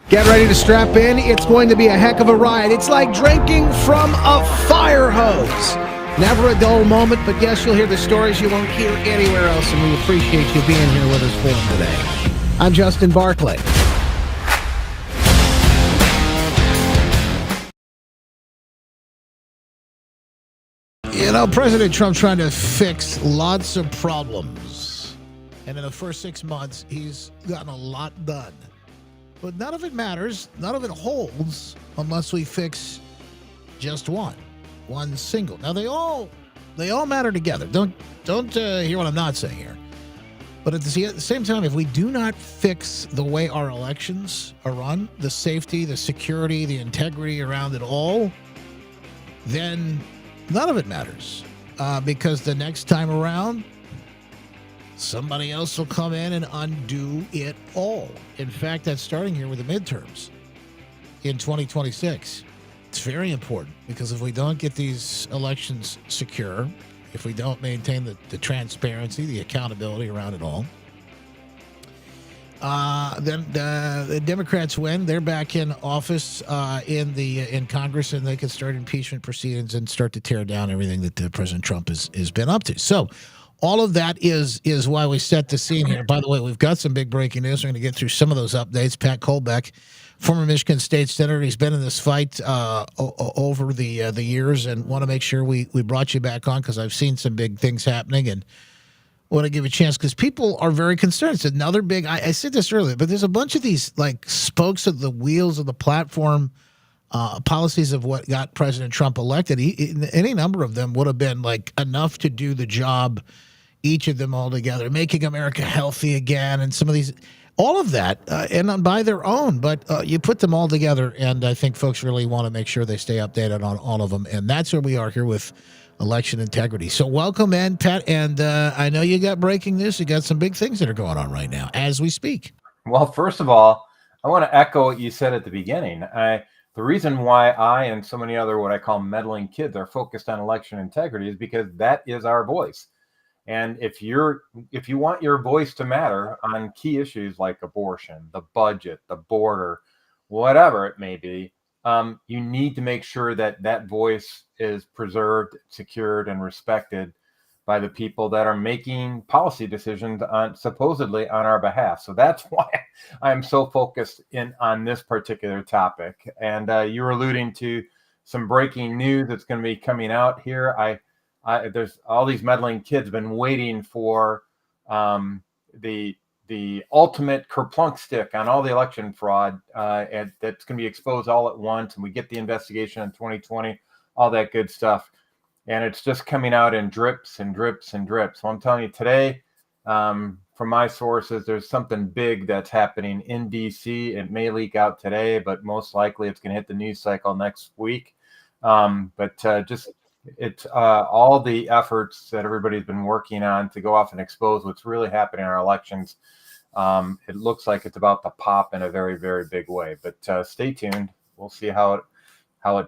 Get ready to strap in. It's going to be a heck of a ride. It's like drinking from a fire hose. Never a dull moment, but yes, you'll hear the stories you won't hear anywhere else, and we appreciate you being here with us for them today. I'm Justin Barclay. You know, President Trump trying to fix lots of problems. And in the first 6 months, he's gotten a lot done. But none of it matters. None of it holds unless we fix just one single. Now they all matter together. Don't hear what I'm not saying here. But at the same time, if we do not fix the way our elections are run, the safety, the security, the integrity around it all, then none of it matters. Because the next time around, somebody else will come in and undo it all. In fact, that's starting here with the midterms in 2026. It's very important because if we don't get these elections secure, if we don't maintain the transparency, the accountability around it all, then the Democrats win. They're back in office in Congress, and they can start impeachment proceedings and start to tear down everything that President Trump has been up to. So all of that is why we set the scene here. By the way, we've got some big breaking news. We're going to get through some of those updates. Pat Colbeck, former Michigan State Senator, he's been in this fight over the years, and want to make sure we brought you back on because I've seen some big things happening and want to give you a chance because people are very concerned. It's another big, I said this earlier, but there's a bunch of these like spokes of the wheels of the platform policies of what got President Trump elected. Any number of them would have been like enough to do the job, each of them all together, making America healthy again, and some of these, all of that, and by their own, but you put them all together, and I think folks really want to make sure they stay updated on all of them, and that's where we are here with election integrity. So welcome in, Pat, and I know you got breaking news. You got some big things that are going on right now as we speak. Well, first of all, I want to echo what you said at the beginning. The reason why I and so many other what I call meddling kids are focused on election integrity is because that is our voice. And if you want your voice to matter on key issues like abortion, the budget, the border, whatever it may be, you need to make sure that that voice is preserved, secured, and respected by the people that are making policy decisions supposedly on our behalf. So that's why I'm so focused on this particular topic. And you're alluding to some breaking news that's going to be coming out here. There's all these meddling kids been waiting for the ultimate kerplunk stick on all the election fraud, and that's going to be exposed all at once. And we get the investigation in 2020, all that good stuff. And it's just coming out in drips and drips and drips. So I'm telling you today, from my sources, there's something big that's happening in DC. It may leak out today, but most likely it's going to hit the news cycle next week. It's all the efforts that everybody's been working on to go off and expose what's really happening in our elections. It looks like it's about to pop in a very, very big way. But stay tuned. We'll see how it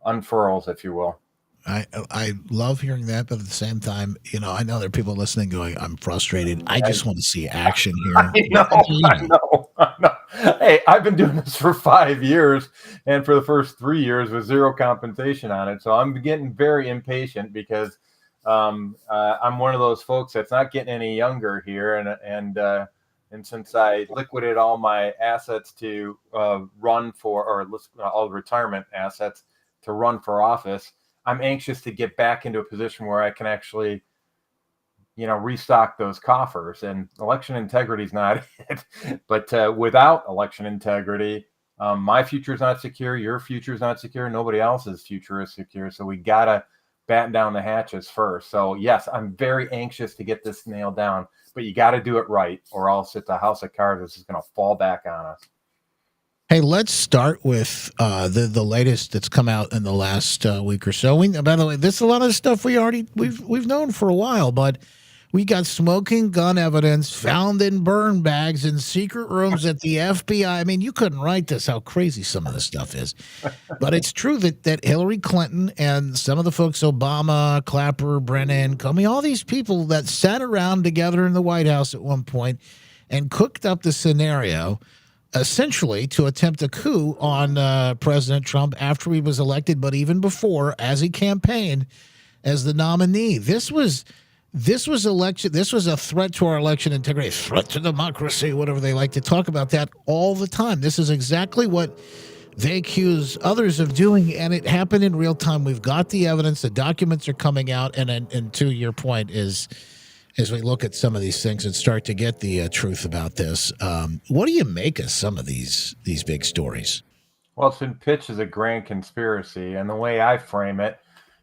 unfurls, if you will. I love hearing that, but at the same time, I know there are people listening going, I'm frustrated. I just want to see action here. I know. Hey, I've been doing this for 5 years, and for the first 3 years with zero compensation on it. So I'm getting very impatient because I'm one of those folks that's not getting any younger here. And since I liquidated all my assets to run for, or all the retirement assets to run for office, I'm anxious to get back into a position where I can actually, restock those coffers. And election integrity is not it. But without election integrity, my future is not secure. Your future is not secure. Nobody else's future is secure. So we got to batten down the hatches first. So yes, I'm very anxious to get this nailed down, but you got to do it right, or else it's a house of cards that's just going to fall back on us. Hey, let's start with the latest that's come out in the last week or so. By the way, this is a lot of stuff we've known for a while, but we got smoking gun evidence found in burn bags in secret rooms at the FBI. I mean, you couldn't write this, how crazy some of this stuff is. But it's true that Hillary Clinton and some of the folks, Obama, Clapper, Brennan, Comey, all these people that sat around together in the White House at one point and cooked up the scenario essentially to attempt a coup on President Trump after he was elected, but even before, as he campaigned as the nominee. This was election. This was a threat to our election integrity, threat to democracy, whatever they like to talk about that all the time. This is exactly what they accuse others of doing, and it happened in real time. We've got the evidence. The documents are coming out, and to your point is, as we look at some of these things and start to get the truth about this, what do you make of some of these big stories? Well, it's been pitched as a grand conspiracy, and the way I frame it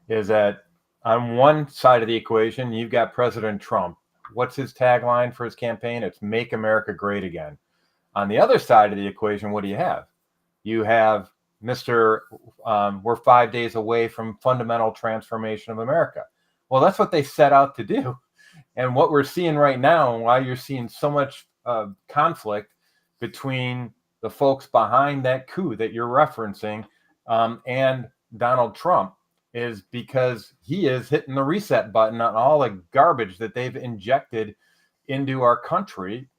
is that on one side of the equation, you've got President Trump. What's his tagline for his campaign? It's "Make America Great Again." On the other side of the equation, what do you have? You have Mr. We're 5 days away from fundamental transformation of America. Well, that's what they set out to do. And what we're seeing right now, and why you're seeing so much conflict between the folks behind that coup that you're referencing and Donald Trump, is because he is hitting the reset button on all the garbage that they've injected into our country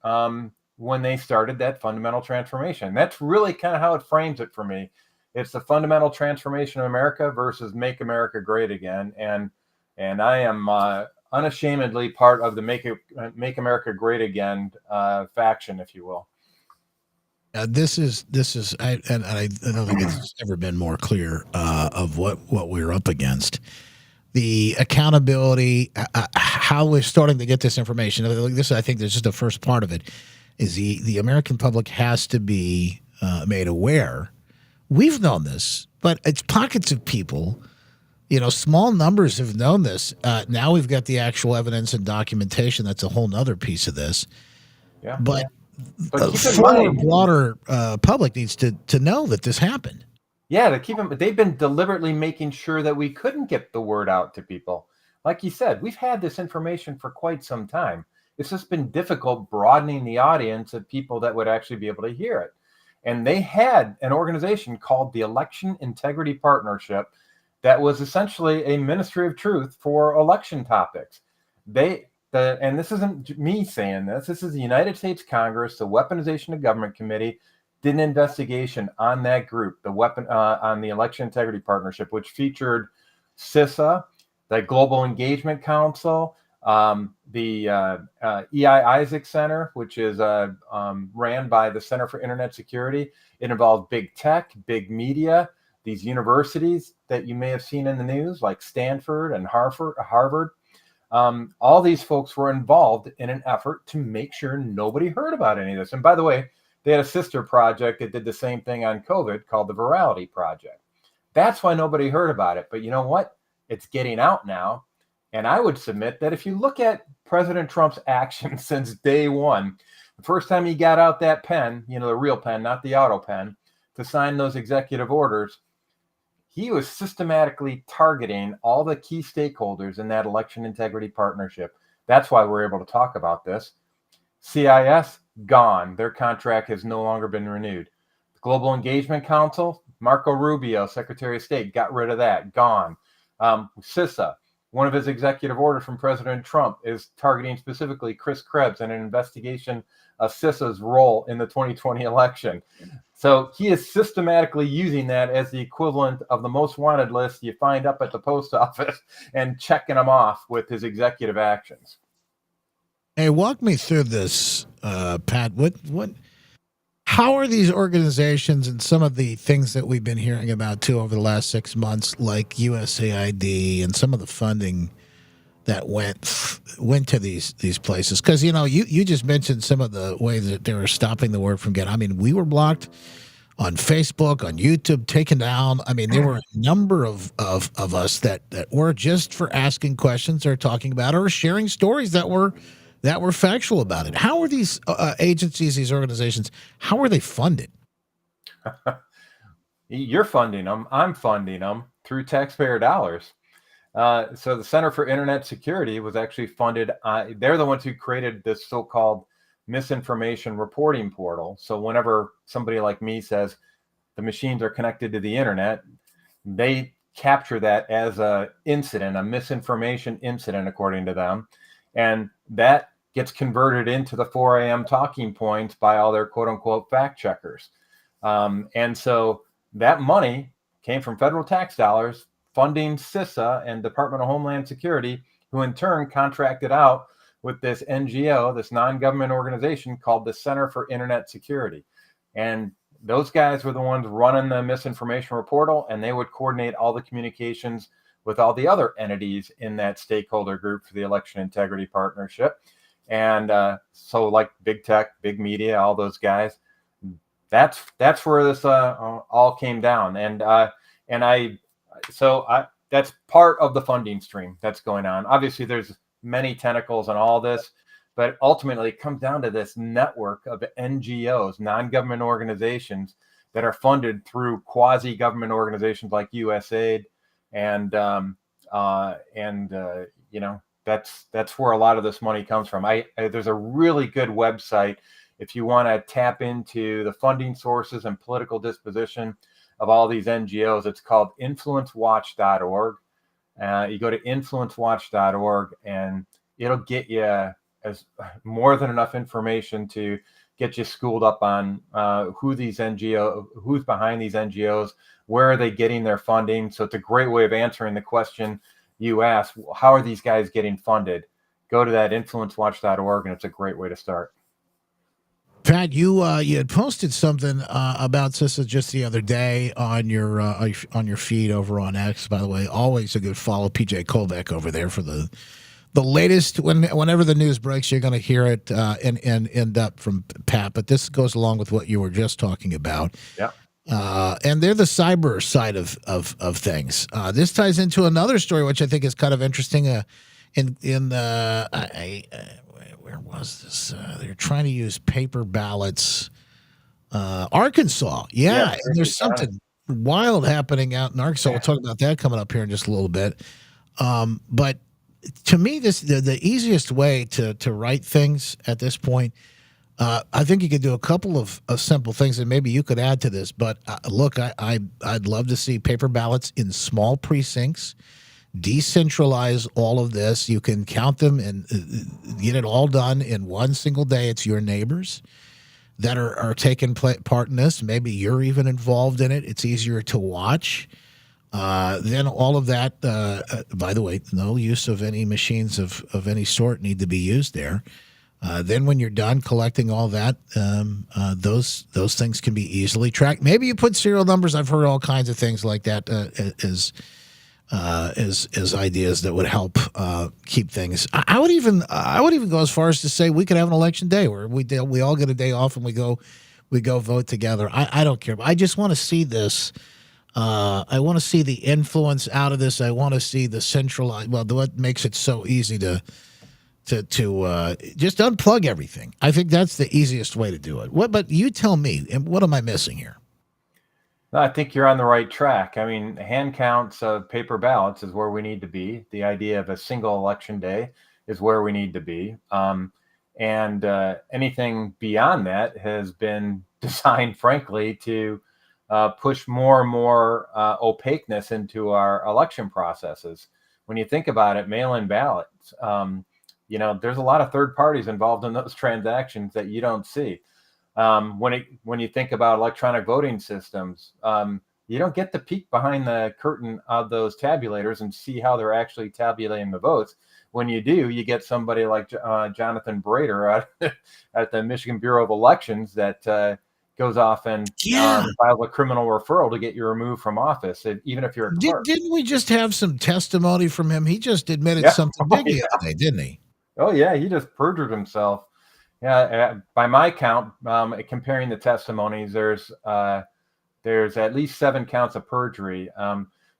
when they started that fundamental transformation. That's really kind of how it frames it for me. It's the fundamental transformation of America versus Make America Great Again. And I am unashamedly part of the Make America Great Again faction, if you will. This is, I don't think it's ever been more clear of what we're up against. The accountability, how we're starting to get this information. This, I think, is just the first part of it. Is the American public has to be made aware. We've known this, but it's pockets of people. Small numbers have known this. Now we've got the actual evidence and documentation. That's a whole nother piece of this. Yeah. But But the keep in mind, broader public needs to know that this happened. yeah, they've been deliberately making sure that we couldn't get the word out to people. Like you said, we've had this information for quite some time. It's just been difficult broadening the audience of people that would actually be able to hear it. And they had an organization called the Election Integrity Partnership that was essentially a ministry of truth for election topics. And this isn't me saying this. This is the United States Congress, the Weaponization of Government Committee, did an investigation on that group, on the Election Integrity Partnership, which featured CISA, the Global Engagement Council, the E.I. Isaac Center, which is ran by the Center for Internet Security. It involved big tech, big media, these universities that you may have seen in the news, like Stanford and Harvard. All these folks were involved in an effort to make sure nobody heard about any of this. And by the way, they had a sister project that did the same thing on COVID called the Virality Project. That's why nobody heard about it. But you know what? It's getting out now. And I would submit that if you look at President Trump's actions since day one, the first time he got out that pen, the real pen, not the auto pen, to sign those executive orders, he was systematically targeting all the key stakeholders in that election integrity partnership. That's why we're able to talk about this. CIS, gone. Their contract has no longer been renewed. The Global Engagement Council, Marco Rubio, Secretary of State, got rid of that, gone. CISA, one of his executive orders from President Trump is targeting specifically Chris Krebs in an investigation of CISA's role in the 2020 election. So he is systematically using that as the equivalent of the most wanted list you find up at the post office and checking them off with his executive actions. Hey, walk me through this, Pat. How are these organizations and some of the things that we've been hearing about too over the last 6 months, like USAID and some of the funding that went to these places? Because you just mentioned some of the ways that they were stopping the word from getting. I mean, we were blocked on Facebook, on YouTube, taken down. I mean, there were a number of us that were just for asking questions or talking about or sharing stories that were factual about it. How are these agencies, these organizations, how are they funded? You're funding them. I'm funding them through taxpayer dollars. So the Center for Internet Security was actually funded. They're the ones who created this so-called misinformation reporting portal. So whenever somebody like me says the machines are connected to the internet, they capture that as a misinformation incident, according to them. And that gets converted into the 4 a.m. talking points by all their quote unquote fact checkers. And so that money came from federal tax dollars funding CISA and Department of Homeland Security, who in turn contracted out with this NGO, this non-government organization called the Center for Internet Security. And those guys were the ones running the misinformation reportal, and they would coordinate all the communications with all the other entities in that stakeholder group for the Election Integrity Partnership. And so like big tech, big media, all those guys, that's where this all came down. And that's part of the funding stream that's going on. Obviously, there's many tentacles in all this, but ultimately it comes down to this network of NGOs, non-government organizations that are funded through quasi-government organizations like USAID, and that's where a lot of this money comes from. There's a really good website if you want to tap into the funding sources and political disposition of all these NGOs. It's called influencewatch.org. You go to influencewatch.org and it'll get you as more than enough information to get you schooled up on who's behind these NGOs, where are they getting their funding. So it's a great way of answering the question you asked, how are these guys getting funded? Go to that influencewatch.org and it's a great way to start. Pat, you had posted something about CISA just the other day on your feed over on X. By the way, always a good follow. PJ Colbeck over there for the latest. Whenever the news breaks, you're going to hear it and end up from Pat. But this goes along with what you were just talking about. Yeah. And they're the cyber side of things. This ties into another story, which I think is kind of interesting. Where was this? They're trying to use paper ballots. Arkansas. Yeah. And there's something wild happening out in Arkansas. We'll talk about that coming up here in just a little bit. But to me, the easiest way to write things at this point, I think you could do a couple of simple things, and maybe you could add to this. But look, I'd love to see paper ballots in small precincts. Decentralize all of this. You can count them and get it all done in one single day. It's your neighbors that are taking part in this. Maybe you're even involved in it. It's easier to watch. Then all of that, by the way, no use of any machines of any sort need to be used there. Then when you're done collecting all that, those things can be easily tracked. Maybe you put serial numbers. I've heard all kinds of things like that as ideas that would help keep things. I would even go as far as to say we could have an election day where we all get a day off and we go vote together. I don't care. I just want to see this. I want to see the influence out of this. I want to see the centralized. Well, what makes it so easy to just unplug everything. I think that's the easiest way to do it. But you tell me, what am I missing here? No, I think you're on the right track. I mean, hand counts of paper ballots is where we need to be. The idea of a single election day is where we need to be. And anything beyond that has been designed, frankly, to push more and more opaqueness into our election processes. When you think about it, mail-in ballots, there's a lot of third parties involved in those transactions that you don't see. When you think about electronic voting systems, you don't get to peek behind the curtain of those tabulators and see how they're actually tabulating the votes. When you do, you get somebody like Jonathan Brader at the Michigan Bureau of Elections that goes off and files a criminal referral to get you removed from office, even if you're a clerk. Didn't we just have some testimony from him? He just admitted something big the other day, didn't he? Oh, yeah. He just perjured himself. Yeah, by my count, comparing the testimonies, there's at least 7 counts of perjury.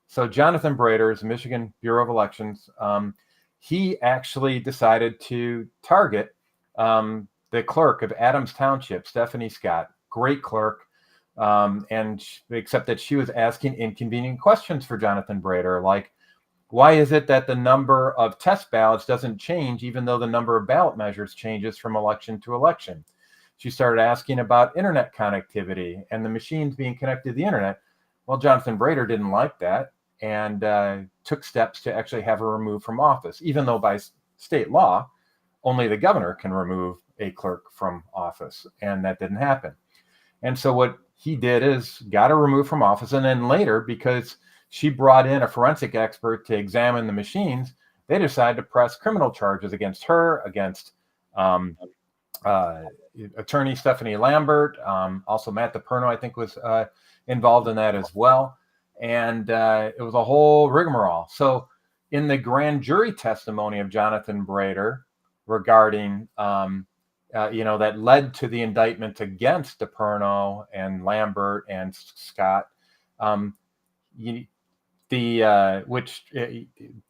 So Jonathan Brader is Michigan Bureau of Elections. He actually decided to target the clerk of Adams Township, Stephanie Scott, great clerk, except that she was asking inconvenient questions for Jonathan Brader, like, why is it that the number of test ballots doesn't change even though the number of ballot measures changes from election to election? She started asking about internet connectivity and the machines being connected to the internet. Well, Jonathan Brader didn't like that and took steps to actually have her removed from office, even though by state law, only the governor can remove a clerk from office, and that didn't happen. And so what he did is got her removed from office, and then later, because she brought in a forensic expert to examine the machines, they decided to press criminal charges against her, against um, attorney Stephanie Lambert, also Matt DePerno, I think, was involved in that as well. And it was a whole rigmarole. So in the grand jury testimony of Jonathan Brader regarding, that led to the indictment against DePerno and Lambert and Scott,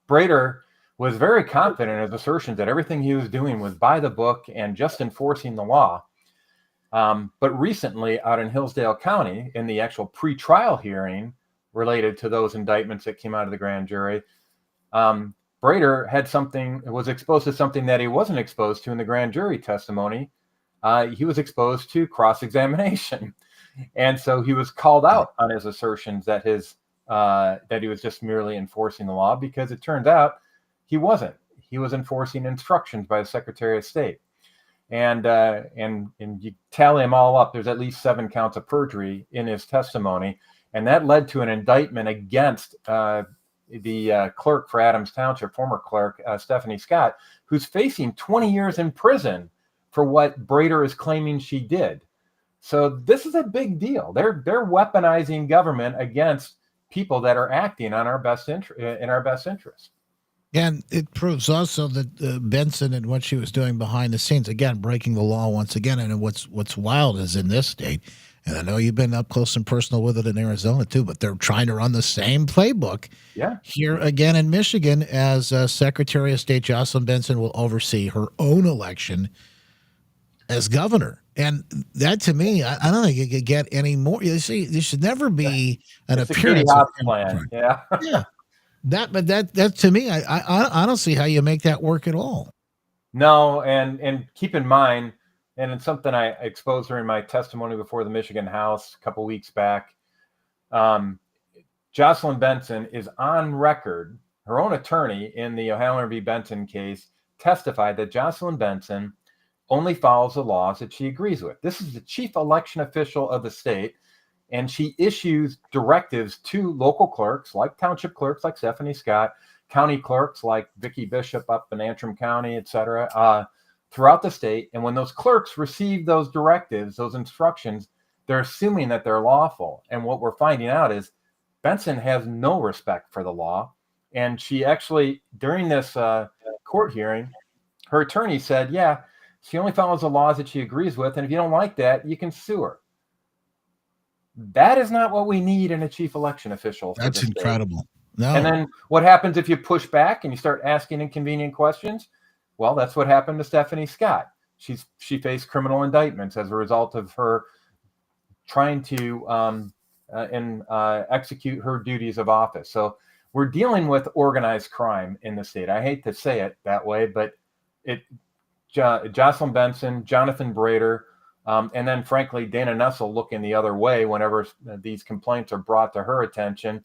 Brader was very confident in his assertions that everything he was doing was by the book and just enforcing the law. But recently, out in Hillsdale County, in the actual pretrial hearing related to those indictments that came out of the grand jury, Brader was exposed to something that he wasn't exposed to in the grand jury testimony. He was exposed to cross-examination, and so he was called out on his assertions that he was just merely enforcing the law, because it turns out he wasn't. He was enforcing instructions by the Secretary of State. And you tally them all up, there's at least 7 counts of perjury in his testimony. And that led to an indictment against the clerk for Adams Township, former clerk, Stephanie Scott, who's facing 20 years in prison for what Brader is claiming she did. So this is a big deal. They're weaponizing government against people that are acting in our best interest. And it proves also that Benson and what she was doing behind the scenes, again, breaking the law once again. And what's wild is in this state, and I know you've been up close and personal with it in Arizona too, but they're trying to run the same playbook here again in Michigan, as Secretary of State Jocelyn Benson will oversee her own election as governor. And that, to me, I don't think it could get any more. You see, there should never be an appearance plan. Yeah. That to me, I don't see how you make that work at all. No, and keep in mind, and it's something I exposed during my testimony before the Michigan House a couple weeks back. Jocelyn Benson is on record. Her own attorney in the O'Halloran v. Benson case testified that Jocelyn Benson only follows the laws that she agrees with. This is the chief election official of the state, and she issues directives to local clerks, like township clerks like Stephanie Scott, county clerks like Vicki Bishop up in Antrim County, et cetera, throughout the state. And when those clerks receive those directives, those instructions, they're assuming that they're lawful. And what we're finding out is Benson has no respect for the law. And she actually, during this court hearing, her attorney said, yeah, she only follows the laws that she agrees with. And if you don't like that, you can sue her. That is not what we need in a chief election official. That's incredible. No. And then what happens if you push back and you start asking inconvenient questions? Well, that's what happened to Stephanie Scott. She faced criminal indictments as a result of her trying to execute her duties of office. So we're dealing with organized crime in the state. I hate to say it that way, but Jocelyn Benson, Jonathan Brader, and then, frankly, Dana Nessel looking the other way whenever these complaints are brought to her attention.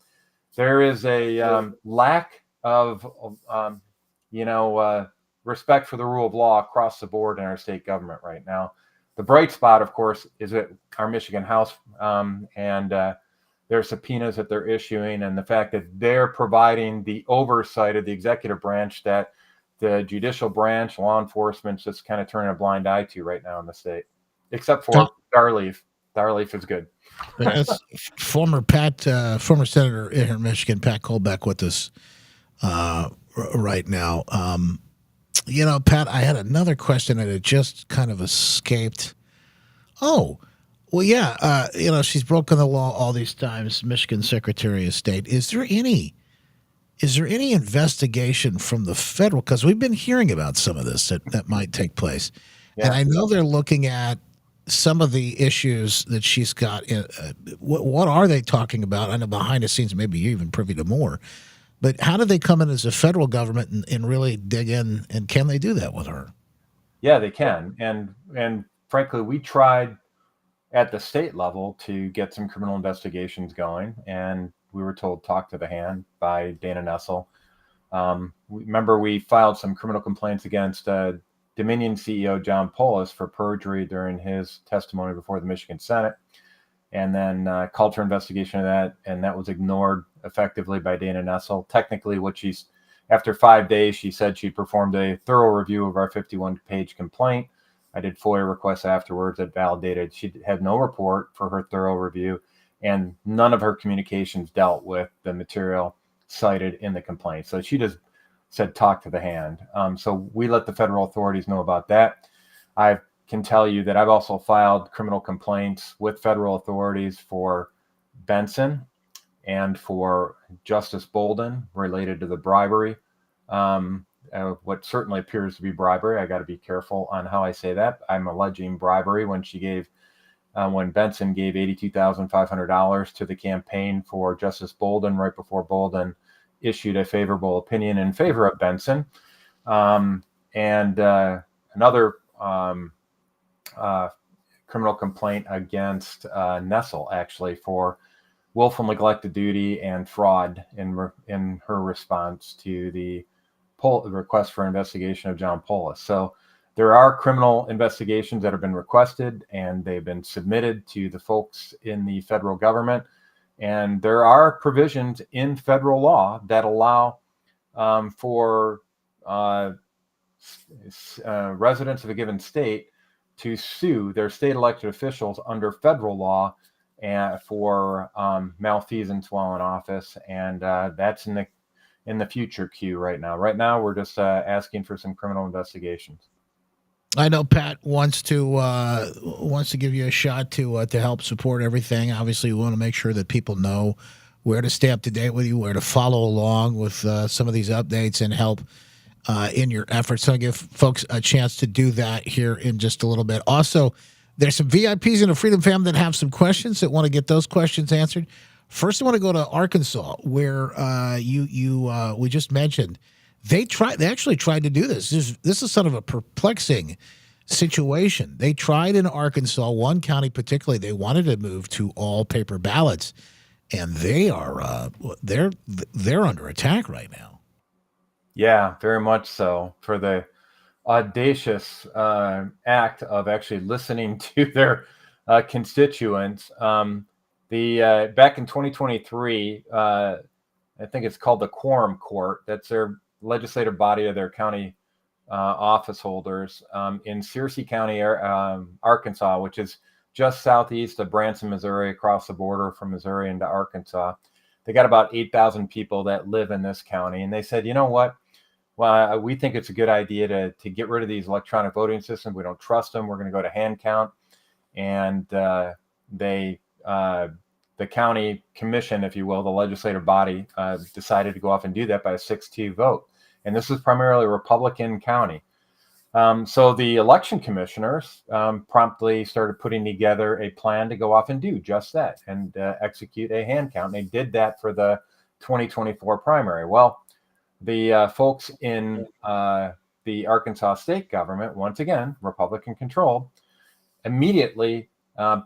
There is a lack of, respect for the rule of law across the board in our state government right now. The bright spot, of course, is at our Michigan House and their subpoenas that they're issuing, and the fact that they're providing the oversight of the executive branch that the judicial branch, law enforcement, just kind of turning a blind eye to right now in the state. Except for Darleaf. Darleaf is good. Former senator here in Michigan, Pat Colbeck, with us right now. Pat, I had another question that had just kind of escaped. Oh, well, yeah. She's broken the law all these times, Michigan Secretary of State. Is there any investigation from the federal? Because we've been hearing about some of this that might take place. Yeah. And I know they're looking at some of the issues that she's got. What are they talking about? I know behind the scenes, maybe you're even privy to more. But how do they come in as a federal government and really dig in? And can they do that with her? Yeah, they can. And frankly, we tried at the state level to get some criminal investigations going. And we were told, talk to the hand by Dana Nessel. Remember, we filed some criminal complaints against Dominion CEO John Polis for perjury during his testimony before the Michigan Senate, and then called for investigation of that, and that was ignored effectively by Dana Nessel. Technically, after 5 days, she said she performed a thorough review of our 51-page complaint. I did FOIA requests afterwards that validated she had no report for her thorough review, and none of her communications dealt with the material cited in the complaint. So she just said, talk to the hand. So we let the federal authorities know about that. I can tell you that I've also filed criminal complaints with federal authorities for Benson and for Justice Bolden related to the bribery. What certainly appears to be bribery. I got to be careful on how I say that. I'm alleging bribery when Benson gave $82,500 to the campaign for Justice Bolden right before Bolden issued a favorable opinion in favor of Benson. Another criminal complaint against Nessel, actually, for willful neglect of duty and fraud in her response to the request for investigation of John Polis. So there are criminal investigations that have been requested, and they've been submitted to the folks in the federal government. And there are provisions in federal law that allow for residents of a given state to sue their state elected officials under federal law for malfeasance while in office, and that's in the future queue right now. Right now, we're just asking for some criminal investigations. I know Pat wants to give you a shot to help support everything. Obviously, we want to make sure that people know where to stay up to date with you, where to follow along with some of these updates and help in your efforts. So I'll give folks a chance to do that here in just a little bit. Also, there's some VIPs in the Freedom Fam that have some questions that want to get those questions answered. First, I want to go to Arkansas, where we just mentioned they actually tried to do this. This is sort of a perplexing situation. They tried in Arkansas, one county particularly. They wanted to move to all paper ballots, and they're under attack right now. Yeah, very much so, for the audacious act of actually listening to their constituents. Back in 2023, I think it's called the Quorum Court. That's their legislative body of their county office holders in Searcy County, Arkansas, which is just southeast of Branson, Missouri, across the border from Missouri into Arkansas. They got about 8,000 people that live in this county, and they said, you know what? Well, we think it's a good idea to get rid of these electronic voting systems. We don't trust them. We're going to go to hand count. And the county commission, if you will, the legislative body, decided to go off and do that by a 6-2 vote. And this is primarily a Republican county. So the election commissioners promptly started putting together a plan to go off and do just that and execute a hand count. And they did that for the 2024 primary. Well, the folks in the Arkansas state government, once again, Republican controlled, immediately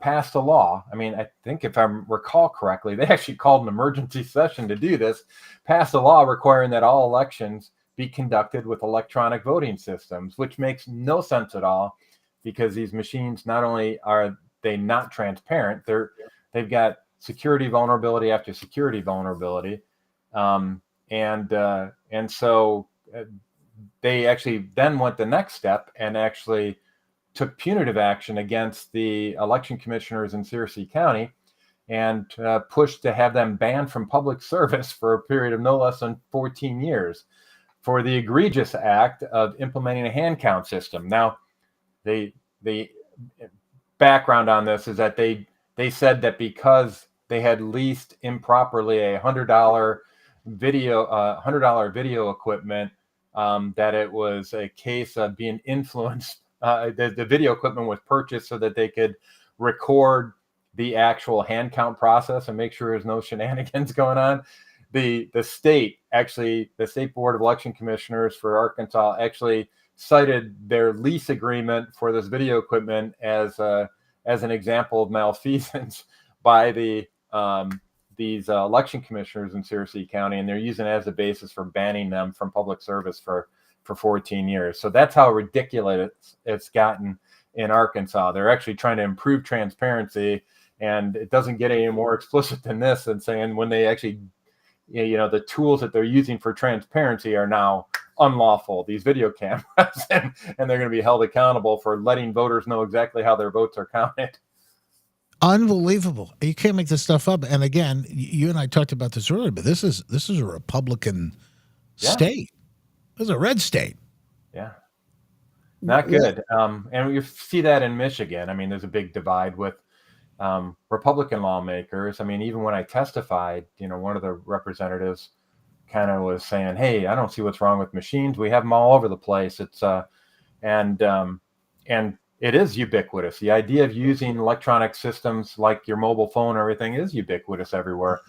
passed a law. I mean, I think if I recall correctly, they actually called an emergency session to do this, passed a law requiring that all elections be conducted with electronic voting systems, which makes no sense at all, because these machines, not only are they not transparent, they've got security vulnerability after security vulnerability. And so they actually then went the next step and actually took punitive action against the election commissioners in Searcy County and pushed to have them banned from public service for a period of no less than 14 years for the egregious act of implementing a hand count system. Now, the background on this is that they said that because they had leased improperly a $100 video equipment, that it was a case of being influenced. The video equipment was purchased so that they could record the actual hand count process and make sure there's no shenanigans going on. The state board of election commissioners for Arkansas actually cited their lease agreement for this video equipment as an example of malfeasance by these election commissioners in Searcy County, and they're using it as a basis for banning them from public service for for 14 years. So that's how ridiculous it's gotten in Arkansas. They're actually trying to improve transparency, and it doesn't get any more explicit than this, and saying when they actually, the tools that they're using for transparency are now unlawful, these video cameras, and they're going to be held accountable for letting voters know exactly how their votes are counted. Unbelievable. You can't make this stuff up. And again, you and I talked about this earlier, but this is a Republican state. This is a red state. Yeah. Not good. And you see that in Michigan. I mean, there's a big divide with Republican lawmakers. I mean, even when I testified, one of the representatives kind of was saying, "Hey, I don't see what's wrong with machines. We have them all over the place." It's and it is ubiquitous. The idea of using electronic systems like your mobile phone, everything is ubiquitous everywhere.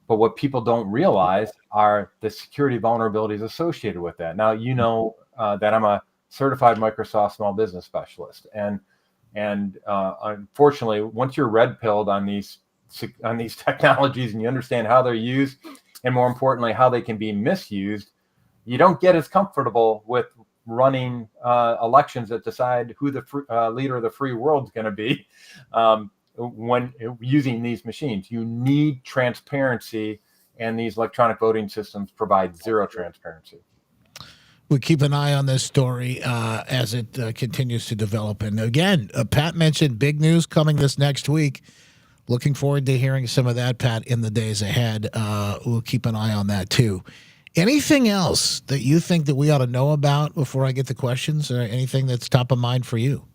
But what people don't realize are the security vulnerabilities associated with that. Now, that I'm a certified Microsoft small business specialist, and unfortunately, once you're red pilled on these technologies and you understand how they're used, and more importantly, how they can be misused, you don't get as comfortable with running elections that decide who the leader of the free world is going to be when using these machines. You need transparency, and these electronic voting systems provide zero transparency. We keep an eye on this story as it continues to develop. And again, Pat mentioned big news coming this next week. Looking forward to hearing some of that, Pat, in the days ahead. We'll keep an eye on that, too. Anything else that you think that we ought to know about before I get the questions, or anything that's top of mind for you?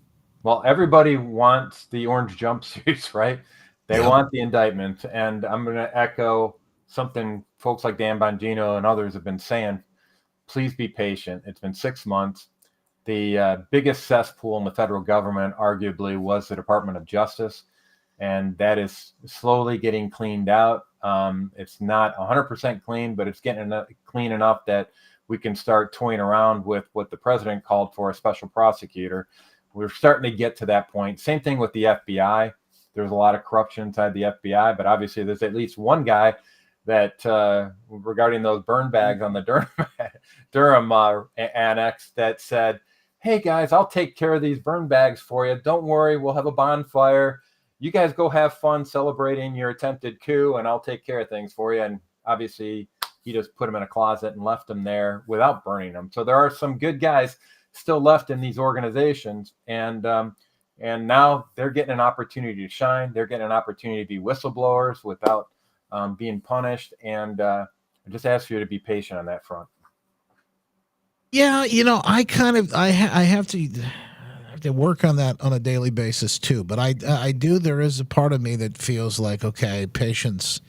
Well, everybody wants the orange jumpsuits, right? They want the indictment. And I'm going to echo something folks like Dan Bongino and others have been saying. Please be patient. It's been 6 months. The biggest cesspool in the federal government, arguably, was the Department of Justice. And that is slowly getting cleaned out. It's not 100% clean, but it's getting clean enough that we can start toying around with what the president called for, a special prosecutor. We're starting to get to that point. Same thing with the FBI. There's a lot of corruption inside the FBI, but obviously there's at least one guy that regarding those burn bags on the Durham annex that said, "Hey guys, I'll take care of these burn bags for you. Don't worry, we'll have a bonfire. You guys go have fun celebrating your attempted coup, and I'll take care of things for you." And obviously, he just put them in a closet and left them there without burning them. So there are some good guys still left in these organizations, and now they're getting an opportunity to shine. They're getting an opportunity to be whistleblowers without being punished. And I just ask you to be patient on that front. Yeah, I have to work on that on a daily basis too. But I do. There is a part of me that feels like, okay, patience.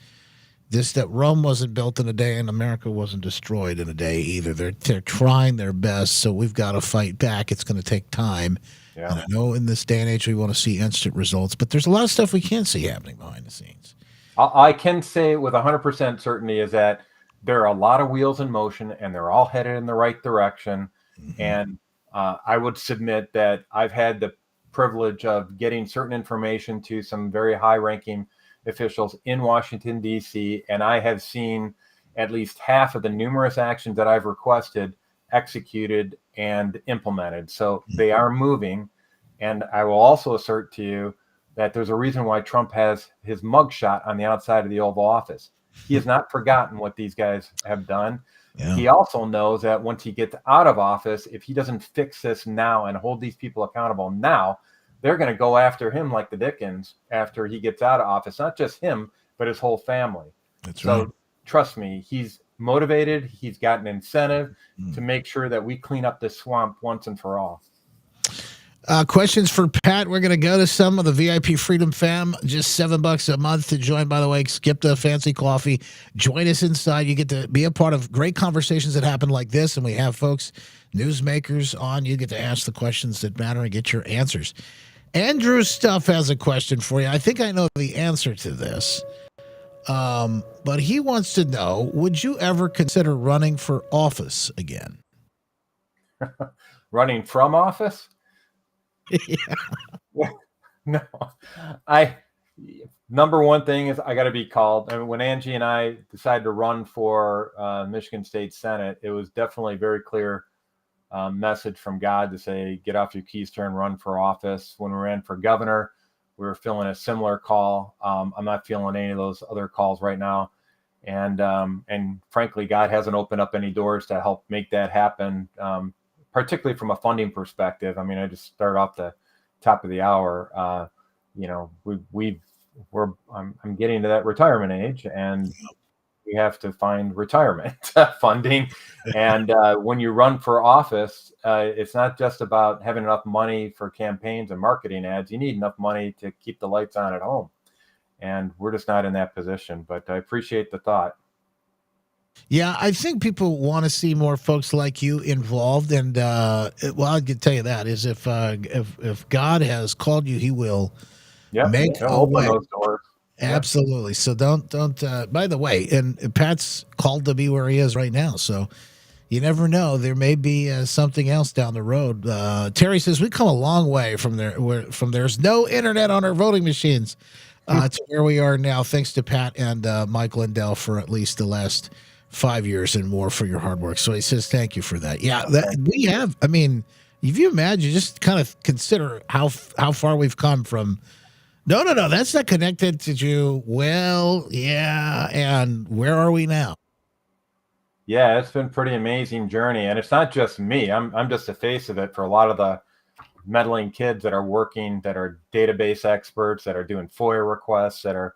That Rome wasn't built in a day, and America wasn't destroyed in a day either. They're trying their best, so we've got to fight back. It's going to take time. Yeah. And I know in this day and age we want to see instant results, but there's a lot of stuff we can't see happening behind the scenes. I can say with 100% certainty is that there are a lot of wheels in motion, and they're all headed in the right direction. Mm-hmm. And I would submit that I've had the privilege of getting certain information to some very high-ranking officials in Washington, D.C., and I have seen at least half of the numerous actions that I've requested executed and implemented. So they are moving. And I will also assert to you that there's a reason why Trump has his mugshot on the outside of the Oval Office. He has not forgotten what these guys have done. Yeah. He also knows that once he gets out of office, if he doesn't fix this now and hold these people accountable now, they're going to go after him like the Dickens after he gets out of office. Not just him, but his whole family. That's right. So trust me, he's motivated. He's got an incentive to make sure that we clean up this swamp once and for all. Questions for Pat. We're going to go to some of the VIP Freedom Fam. Just $7 a month to join, by the way. Skip the fancy coffee. Join us inside. You get to be a part of great conversations that happen like this. And we have folks, newsmakers on. You get to ask the questions that matter and get your answers. Andrew Stuff has a question for you. I think I know the answer to this. But he wants to know, would you ever consider running for office again? Running from office? Yeah. No. Number one thing is I got to be called. I mean, when Angie and I decided to run for Michigan State Senate, it was definitely very clear message from God to say, get off your keister and run for office. When we ran for governor, we were feeling a similar call. I'm not feeling any of those other calls right now. And frankly, God hasn't opened up any doors to help make that happen, particularly from a funding perspective. I mean, I just started off the top of the hour. I'm getting to that retirement age, and we have to find retirement funding. And when you run for office, it's not just about having enough money for campaigns and marketing ads. You need enough money to keep the lights on at home. And we're just not in that position. But I appreciate the thought. Yeah, I think people want to see more folks like you involved. And I can tell you that is if God has called you, He will make He'll a open way. those doors. Absolutely. So don't. By the way, and Pat's called to be where he is right now. So you never know. There may be something else down the road. Terry says we come a long way from there. From there's no internet on our voting machines to where we are now. Thanks to Pat and Mike Lindell for at least the last 5 years and more for your hard work. So he says thank you for that. Yeah, we have. I mean, if you imagine, just kind of consider how far we've come from. No, that's not connected to you. Well, yeah, and where are we now? Yeah, it's been a pretty amazing journey, and it's not just me. I'm just the face of it for a lot of the meddling kids that are working, that are database experts, that are doing FOIA requests, that are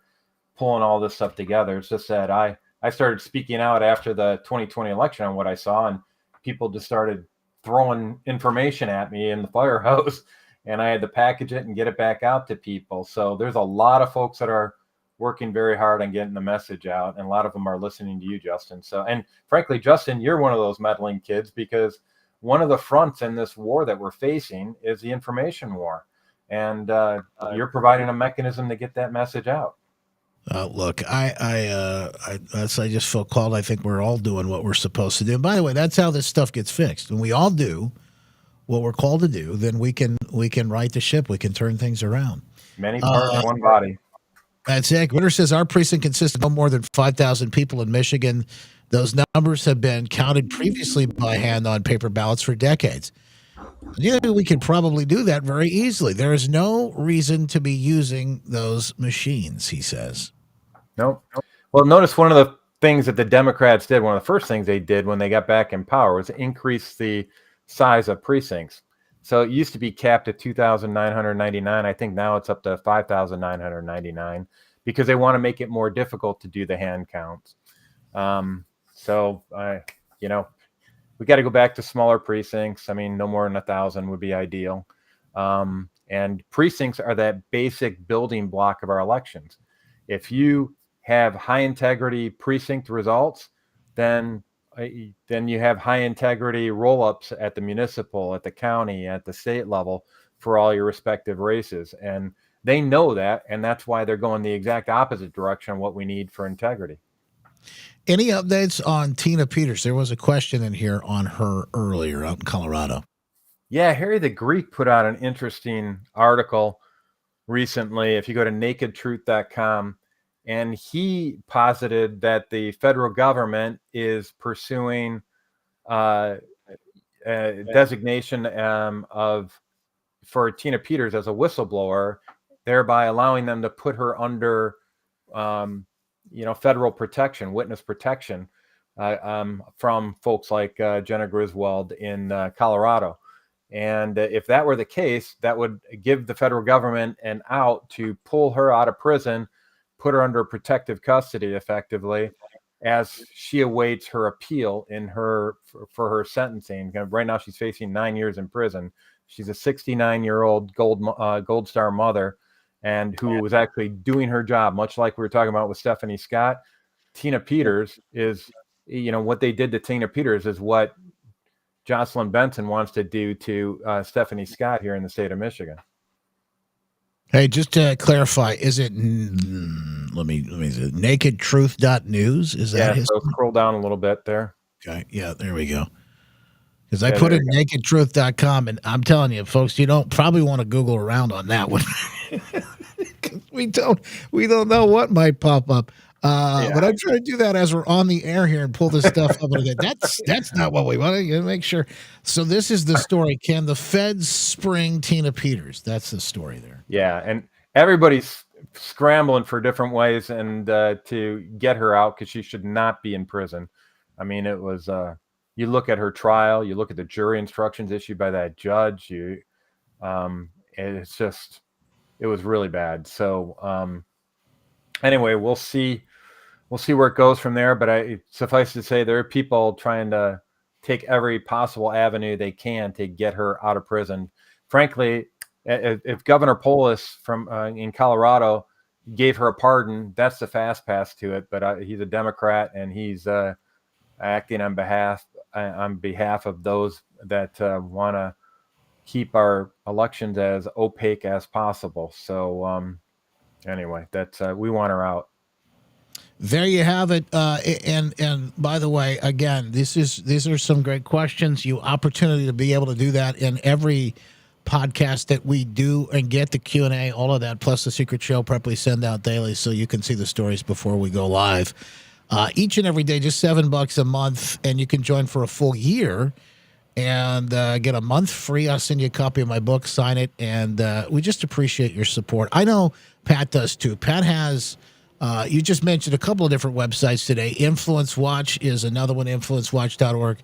pulling all this stuff together. It's just that I started speaking out after the 2020 election on what I saw, and people just started throwing information at me in the fire hose. And I had to package it and get it back out to people. So there's a lot of folks that are working very hard on getting the message out, and a lot of them are listening to you, Justin. So, and frankly, Justin, you're one of those meddling kids, because one of the fronts in this war that we're facing is the information war, and you're providing a mechanism to get that message out. Look, I just feel called. I think we're all doing what we're supposed to do. And by the way, that's how this stuff gets fixed. When we all do what we're called to do, then we can right the ship. We can turn things around. Many parts, one body. That's it. Winter says our precinct consists of no more than 5,000 people in Michigan. Those numbers have been counted previously by hand on paper ballots for decades. Yeah, we could probably do that very easily. There is no reason to be using those machines, he says. Nope. Well, notice one of the things that the Democrats did, one of the first things they did when they got back in power, was increase the size of precincts. So it used to be capped at 2,999. I think now it's up to 5,999, because they want to make it more difficult to do the hand counts. We got to go back to smaller precincts. I mean, no more than 1,000 would be ideal. And precincts are that basic building block of our elections. If you have high integrity precinct results, then you have high integrity roll-ups at the municipal, at the county, at the state level for all your respective races. And they know that, and that's why they're going the exact opposite direction of what we need for integrity. Any updates on Tina Peters? There was a question in here on her earlier out in Colorado. Yeah, Harry the Greek put out an interesting article recently. If you go to nakedtruth.com, and he posited that the federal government is pursuing a designation for Tina Peters as a whistleblower, thereby allowing them to put her under federal protection, witness protection from folks like Jenna Griswold in Colorado. And if that were the case, that would give the federal government an out to pull her out of prison, put her under protective custody effectively, as she awaits her appeal for her sentencing. Right now, she's facing 9 years in prison. She's a 69-year-old Gold Star mother, and who was actually doing her job, much like we were talking about with Stephanie Scott. Tina Peters is, what they did to Tina Peters is what Jocelyn Benson wants to do to Stephanie Scott here in the state of Michigan. Hey, just to clarify, is it nakedtruth.news? Is that his? So scroll down a little bit there. Okay, yeah, there we go. Because I put in nakedtruth.com, and I'm telling you, folks, you don't probably want to Google around on that one. we don't know what might pop up. But I'm trying to do that as we're on the air here and pull this stuff up. And again, that's not what we want to make sure. So this is the story. Can the feds spring Tina Peters? That's the story there. Yeah, and everybody's scrambling for different ways and to get her out because she should not be in prison. I mean, it was. You look at her trial. You look at the jury instructions issued by that judge. It's just, it was really bad. So anyway, we'll see. We'll see where it goes from there. But suffice to say, there are people trying to take every possible avenue they can to get her out of prison. Frankly, if Governor Polis from in Colorado gave her a pardon, that's the fast pass to it. But he's a Democrat, and he's acting on behalf of those that want to keep our elections as opaque as possible. So anyway, that's we want her out. There you have it. And by the way, again, these are some great questions. You opportunity to be able to do that in every podcast that we do and get the Q&A, all of that, plus the secret show prep we send out daily so you can see the stories before we go live. Each and every day, just $7 a month, and you can join for a full year and get a month free. I'll send you a copy of my book, sign it, and we just appreciate your support. I know Pat does too. Pat has, you just mentioned a couple of different websites today. Influence Watch is another one, influencewatch.org.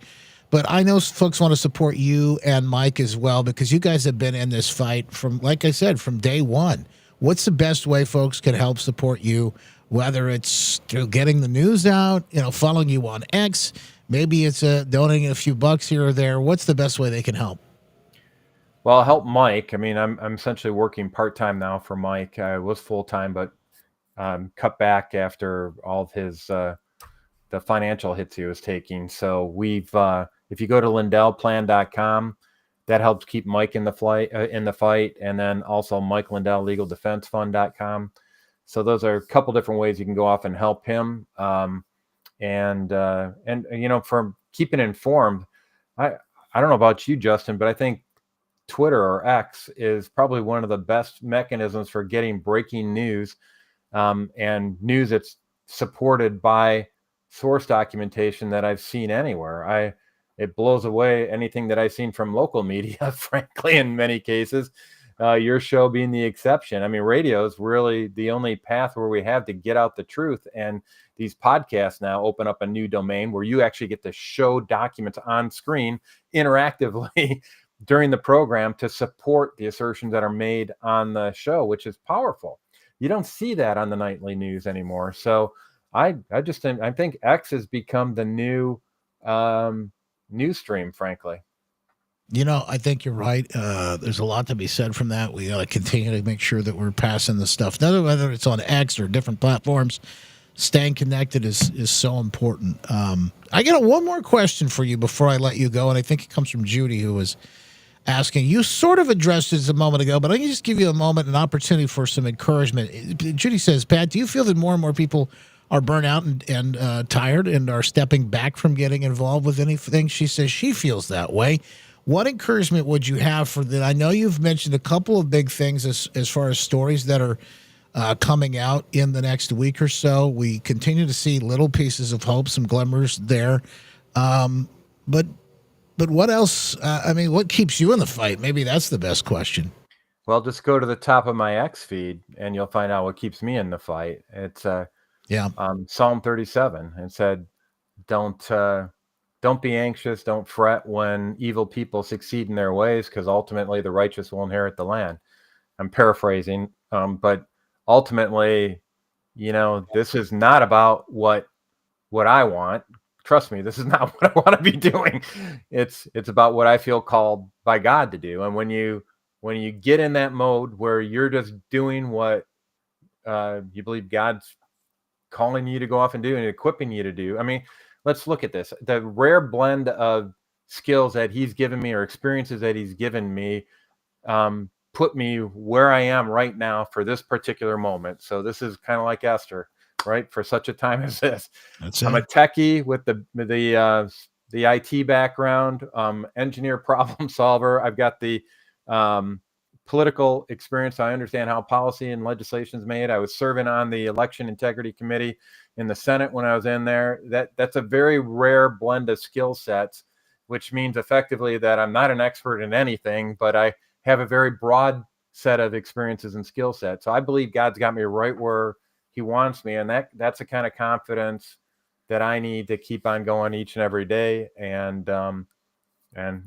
But I know folks want to support you and Mike as well because you guys have been in this fight from, like I said, from day one. What's the best way folks can help support you, whether it's through getting the news out, following you on X, maybe it's donating a few bucks here or there. What's the best way they can help? Well, help Mike. I mean, I'm essentially working part-time now for Mike. I was full-time, but cut back after all of his the financial hits he was taking. So we've if you go to lindellplan.com, that helps keep Mike in the fight, and then also Mike Lindell Legal Defense Fund.com. So those are a couple different ways you can go off and help him. And from keeping informed, I don't know about you, Justin, but I think Twitter or X is probably one of the best mechanisms for getting breaking news and news that's supported by source documentation that I've seen anywhere. It blows away anything that I've seen from local media, frankly, in many cases. Your show being the exception. I mean, radio is really the only path where we have to get out the truth. And these podcasts now open up a new domain where you actually get to show documents on screen interactively during the program to support the assertions that are made on the show, which is powerful. You don't see that on the nightly news anymore. So I think X has become the new news stream, frankly. I think you're right. There's a lot to be said from that. We got to continue to make sure that we're passing the stuff, whether it's on X or different platforms. Staying connected is so important. I got one more question for you before I let you go, and I think it comes from Judy, who was asking. You sort of addressed it a moment ago, but I can just give you a moment, an opportunity for some encouragement. Judy says, Pat, do you feel that more and more people are burnt out and tired and are stepping back from getting involved with anything? She says she feels that way. What encouragement would you have for that? I know you've mentioned a couple of big things as far as stories that are coming out in the next week or so. We continue to see little pieces of hope, some glimmers there. But what else? What keeps you in the fight? Maybe that's the best question. Well, just go to the top of my X feed and you'll find out what keeps me in the fight. It's Psalm 37. It said, don't be anxious, don't fret when evil people succeed in their ways, because ultimately the righteous will inherit the land. I'm paraphrasing, but ultimately, this is not about what I want. Trust me, this is not what I want to be doing. It's about what I feel called by God to do. And when you get in that mode where you're just doing what you believe God's calling you to go off and do and equipping you to do. I mean, let's look at this. The rare blend of skills that he's given me or experiences that he's given me put me where I am right now for this particular moment. So this is kind of like Esther, right? For such a time as this. I'm a techie with the IT background, engineer, problem solver. I've got the political experience. I understand how policy and legislation is made. I was serving on the Election Integrity Committee in the Senate when I was in there. That's a very rare blend of skill sets, which means effectively that I'm not an expert in anything, but I have a very broad set of experiences and skill sets. So I believe God's got me right where he wants me. And that's the kind of confidence that I need to keep on going each and every day. And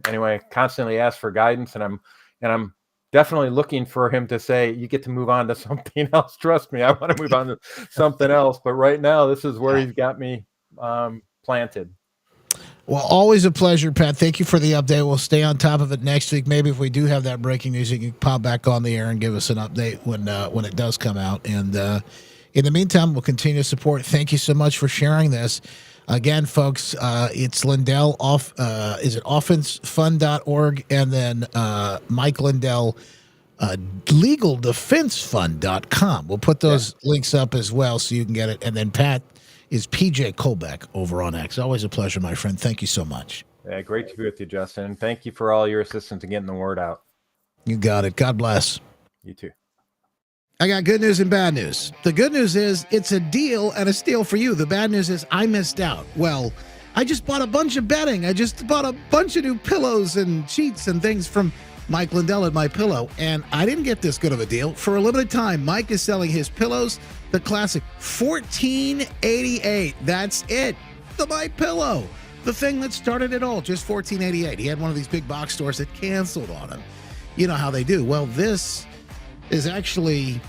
anyway, constantly ask for guidance, and I'm definitely looking for him to say, you get to move on to something else. Trust me, I want to move on to something else. But right now, this is where he's got me planted. Well, always a pleasure, Pat. Thank you for the update. We'll stay on top of it next week. Maybe if we do have that breaking news, you can pop back on the air and give us an update when it does come out. And in the meantime, we'll continue to support. Thank you so much for sharing this. Again, folks, it's Lindell is it offensefund.org, and then Mike Lindell legaldefensefund.com. We'll put those links up as well so you can get it. And then Pat is PJ Colbeck over on X. Always a pleasure, my friend. Thank you so much. Yeah, great to be with you, Justin. And thank you for all your assistance in getting the word out. You got it. God bless. You too. I got good news and bad news. The good news is it's a deal and a steal for you. The bad news is I missed out. Well, I just bought a bunch of bedding. I just bought a bunch of new pillows and sheets and things from Mike Lindell at My Pillow, and I didn't get this good of a deal. For a limited time, Mike is selling his pillows, the classic, $14.88. That's it. The My Pillow, the thing that started it all, just $14.88. He had one of these big box stores that canceled on him. You know how they do. Well, this is actually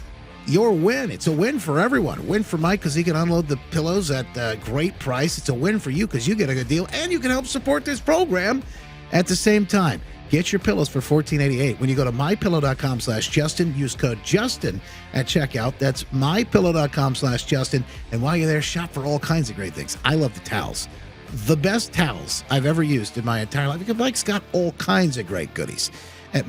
your win. It's a win for everyone. A win for Mike because he can unload the pillows at a great price. It's a win for you because you get a good deal, and you can help support this program at the same time. Get your pillows for $14.88 when you go to mypillow.com/Justin. Use code Justin at checkout. That's mypillow.com/Justin. And while you're there, shop for all kinds of great things. I love the towels. The best towels I've ever used in my entire life because Mike's got all kinds of great goodies at